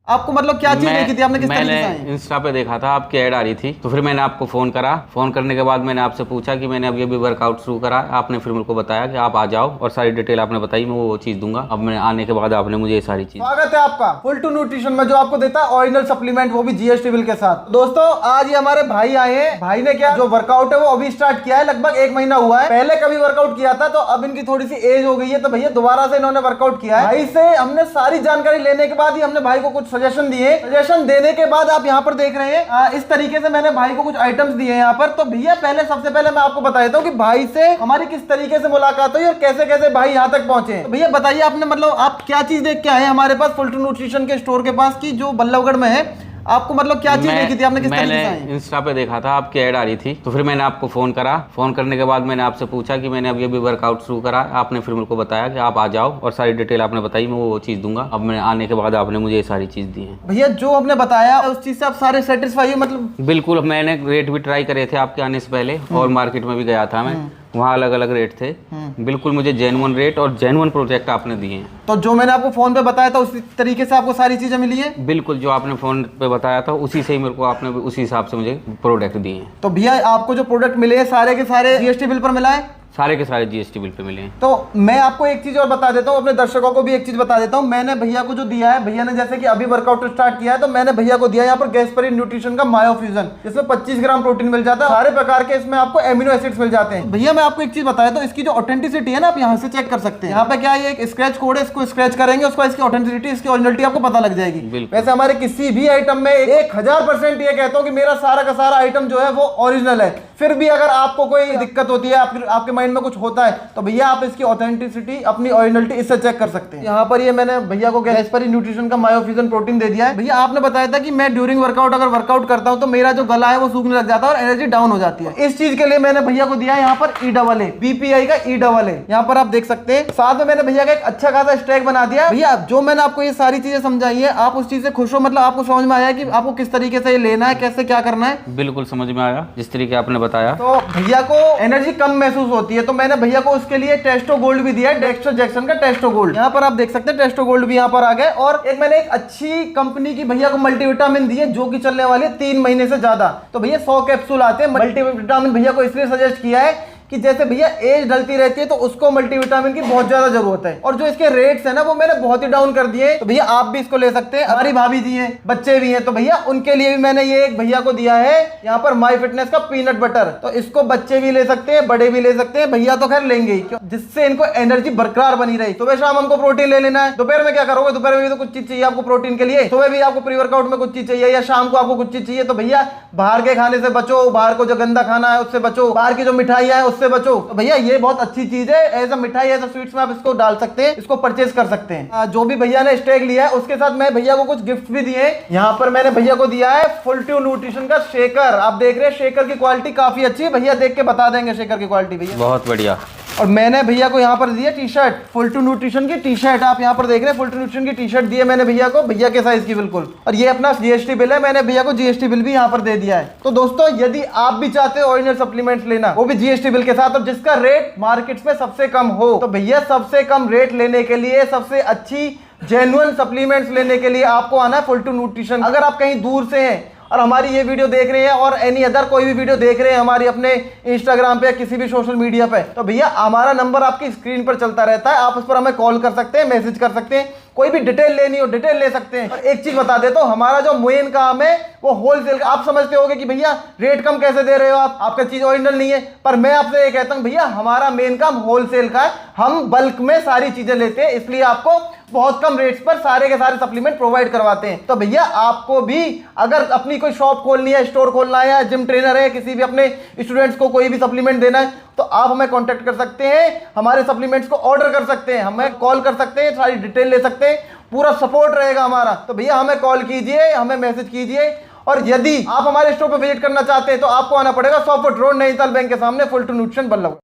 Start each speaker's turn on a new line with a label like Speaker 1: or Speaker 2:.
Speaker 1: आपको मतलब क्या चीज देखी थी आपने, किस तरीके से आई?
Speaker 2: मैंने इंस्टा पे देखा था, आपकी ऐड आ रही थी, तो फिर मैंने आपको फ़ोन करा। फ़ोन करने के बाद मैंने आपसे पूछा कि मैंने अभी वर्कआउट शुरू करा। आपने फिर मेरे को बताया कि आप आ जाओ और सारी डिटेल आपने बताई, मैं वो चीज़ दूंगा। अब मैं आने के बाद आपने मुझे ये सारी चीज़।
Speaker 1: स्वागत है आपका फुल टू न्यूट्रिशन में, जो आपको देता है ओरिजिनल सप्लीमेंट, वो भी जीएसटी बिल के साथ। दोस्तों आज ये हमारे भाई आए हैं। भाई ने क्या जो वर्कआउट है वो अभी स्टार्ट किया है, लगभग 1 महीना हुआ है। पहले कभी वर्कआउट किया था तो अब इनकी थोड़ी सी एज हो गई है, तो भैया दोबारा से इन्होंने वर्कआउट किया है। भाई से हमने सारी जानकारी लेने के बाद ही हमने भाई को कुछ सजेशन दिए। सजेशन देने के बाद आप यहाँ पर देख रहे हैं इस तरीके से मैंने भाई को कुछ आइटम्स दिए हैं यहाँ पर। तो भैया सबसे पहले मैं आपको बता देता हूँ कि भाई से हमारी किस तरीके से मुलाकात हुई और कैसे कैसे भाई यहाँ तक पहुंचे। तो भैया बताइए आपने मतलब आप क्या चीज देख के आए हमारे पास फुल टू न्यूट्रिशन के स्टोर के पास की जो बल्लभगढ़ में है? आपको मतलब क्या चीज देखी थी आपने, किस तरीके से आई?
Speaker 2: मैंने इंस्टा पे देखा था, आपकी ऐड आ रही थी, तो फिर मैंने आपको फ़ोन करा। फ़ोन करने के बाद मैंने आपसे पूछा कि मैंने अभी वर्कआउट शुरू करा। आपने फिर मेरे को बताया कि आप आ जाओ और सारी डिटेल आपने बताई, मैं वो चीज़ दूंगा। अब मैं आने के बाद आपने मुझे ये सारी चीज़ दी है।
Speaker 1: भैया जो आपने बताया उस चीज से आप सारे सेटिस्फाई हो मतलब?
Speaker 2: बिल्कुल, मैंने रेट भी ट्राई करे थे आपके आने से पहले और मार्केट में भी गया था मैं, वहाँ अलग अलग रेट थे। बिल्कुल मुझे जेन्युइन रेट और जेन्युइन प्रोजेक्ट आपने दिए हैं।
Speaker 1: तो जो मैंने आपको फोन पे बताया था उसी तरीके से आपको सारी चीजें मिली है?
Speaker 2: बिल्कुल, जो आपने फोन पे बताया था उसी से ही मेरे को आपने उसी हिसाब से मुझे प्रोडक्ट दिए हैं।
Speaker 1: तो भैया आपको जो प्रोडक्ट मिले हैं सारे के सारे जीएसटी बिल पर मिला है?
Speaker 2: सारे के सारे जीएसटी बिल पे मिले हैं।
Speaker 1: तो मैं आपको एक चीज और बता देता हूँ, अपने दर्शकों को भी एक चीज बता देता हूँ। मैंने भैया को जो दिया है, भैया ने जैसे कि अभी वर्कआउट स्टार्ट किया है, तो मैंने भैया को दिया यहाँ पर गैस्परिन न्यूट्रिशन का मायोफ्यूजन, जिसमें 25 ग्राम प्रोटीन मिल जाता है, सारे प्रकार के इसमें आपको एमिनो एसिड्स मिल जाते हैं। भैया मैं आपको एक चीज बताया, तो इसकी जो ऑथेंटिसिटी है ना, आप यहाँ से चेक कर सकते हैं। यहाँ पे क्या है, एक स्क्रैच कोड है, इसको स्क्रैच करेंगे, उसको इसकी ऑथेंटिसिटी, इसकी ओरिजिनलिटी आपको पता लग जाएगी। वैसे हमारे किसी भी आइटम में 1000% ये कहता हूँ कि मेरा सारा का सारा आइटम जो है वो ओरिजिनल है। फिर भी अगर आपको कोई दिक्कत होती है, आपके माइंड में कुछ होता है, तो भैया आप इसकी ऑथेंटिसिटी, अपनी ओरिजिनलिटी इससे चेक कर सकते हैं। यहाँ पर ये मैंने भैया को गैस्परिन न्यूट्रिशन का मायोफ्यूजन प्रोटीन दे दिया है। भैया आपने बताया था कि मैं ड्यूरिंग वर्कआउट अगर वर्कआउट करता हूँ तो मेरा जो गला है वो सूखने लग जाता है और एनर्जी डाउन हो जाती है। इस चीज के लिए मैंने भैया को दिया है यहाँ पर EAA, BPI का EAA, यहाँ पर आप देख सकते हैं। साथ में मैंने भैया का एक अच्छा खासा स्टैक बना दिया। भैया जो मैंने आपको ये सारी चीजें समझाई है, आप उस चीज से खुश हो? मतलब आपको समझ में आया कि आपको किस तरीके से ये लेना है, कैसे क्या करना है?
Speaker 2: बिल्कुल समझ में आया, जिस तरीके आपने बताया।
Speaker 1: तो भैया को एनर्जी कम महसूस होती है, तो मैंने भैया को उसके लिए टेस्टो गोल्ड भी दिया है, डेक्स्ट्रो जैक्सन का टेस्टो गोल्ड। यहाँ पर आप देख सकते हैं टेस्टो गोल्ड भी यहाँ पर आ गए। और मैंने एक अच्छी कंपनी की भैया को मल्टीविटामिन दी है, जो कि चलने वाली है 3 महीने से ज्यादा। तो भैया 100 कैप्सूल आते हैं मल्टीविटामिन। भैया को इसलिए सजेस्ट किया है कि जैसे भैया एज ढलती रहती है तो उसको मल्टीविटामिन की बहुत ज्यादा जरूरत है, और जो इसके रेट्स है ना वो मैंने बहुत ही डाउन कर दिए। तो भैया आप भी इसको ले सकते हैं। हमारी भाभी जी हैं, बच्चे भी हैं, तो भैया उनके लिए भी मैंने ये एक भैया को दिया है यहाँ पर माई फिटनेस का पीनट बटर। तो इसको बच्चे भी ले सकते हैं, बड़े भी ले सकते हैं, भैया तो खैर लेंगे ही, जिससे इनको एनर्जी बरकरार बनी रही। सुबह शाम हमको प्रोटीन ले लेना है, दोपहर में क्या करोगे, दोपहर में भी तो कुछ चीज चाहिए आपको प्रोटीन के लिए। सुबह भी आपको प्री वर्कआउट में कुछ चीज चाहिए, या शाम को आपको कुछ चीज चाहिए। तो भैया बाहर के खाने से बचो, बाहर को जो गंदा खाना है उससे बचो, बाहर की जो मिठाइयां है उससे बचो। तो भैया ये बहुत अच्छी चीज है, एज अ मिठाई, एज अ स्वीट्स में आप इसको डाल सकते हैं, इसको परचेज कर सकते हैं। जो भी भैया ने स्टेक लिया है उसके साथ मैं भैया को कुछ गिफ्ट भी दिए। यहाँ पर मैंने भैया को दिया है फुल टू न्यूट्रिशन का शेकर। आप देख रहे हैं शेकर की क्वालिटी काफी अच्छी है, भैया देख के बता देंगे शेकर की क्वालिटी भैया।
Speaker 2: बहुत बढ़िया।
Speaker 1: और मैंने भैया को यहाँ पर दिया T shirt, full to nutrition की टी शर्ट। आप यहाँ पर देख रहे हैं फुल टू न्यूट्रिशन की टी शर्ट दी है मैंने भैया को, भैया के साइज की बिल्कुल। और ये अपना जीएसटी बिल है, मैंने भैया को जीएसटी बिल भी यहाँ पर दे दिया है। तो दोस्तों यदि आप भी चाहते हो ओरिजिनल सप्लीमेंट्स लेना, वो भी जीएसटी बिल के साथ, और जिसका रेट मार्केट में सबसे कम हो, तो भैया सबसे कम रेट लेने के लिए, सबसे अच्छी जेन्युइन सप्लीमेंट्स लेने के लिए आपको आना है फुल टू न्यूट्रिशन। अगर आप कहीं दूर से हैं और हमारी ये वीडियो देख रहे हैं और एनी अदर कोई भी वीडियो देख रहे हैं हमारी अपने इंस्टाग्राम पे या किसी भी सोशल मीडिया पे, तो भैया हमारा नंबर आपकी स्क्रीन पर चलता रहता है। आप उस पर हमें कॉल कर सकते हैं, मैसेज कर सकते हैं, कोई भी डिटेल लेनी हो डिटेल ले सकते हैं। और एक चीज बता देता हूं, हमारा जो मेन काम है वो होलसेल का। आप समझते होगे कि भैया रेट कम कैसे दे रहे हो आप, आपका चीज ओरिजिनल नहीं है, पर मैं आपसे ये कहता हूं भैया हमारा मेन काम होलसेल का है। हम बल्क में सारी चीजें लेते हैं, इसलिए आपको बहुत कम रेट्स पर सारे के सारे सप्लीमेंट प्रोवाइड करवाते हैं। तो भैया आपको भी अगर अपनी कोई शॉप खोलनी है, स्टोर खोलना है, या जिम ट्रेनर है, किसी भी अपने स्टूडेंट्स को कोई भी सप्लीमेंट देना है, तो आप हमें कांटेक्ट कर सकते हैं, हमारे सप्लीमेंट्स को ऑर्डर कर सकते हैं, हमें कॉल कर सकते हैं, सारी डिटेल ले सकते हैं, पूरा सपोर्ट रहेगा हमारा। तो भैया हमें कॉल कीजिए, हमें मैसेज कीजिए। और यदि आप हमारे स्टोर पर विजिट करना चाहते हैं तो आपको आना पड़ेगा 100 फुट रोड, नैनीताल बैंक के सामने, फुल टू न्यूट्रिशन बल्लभगढ़।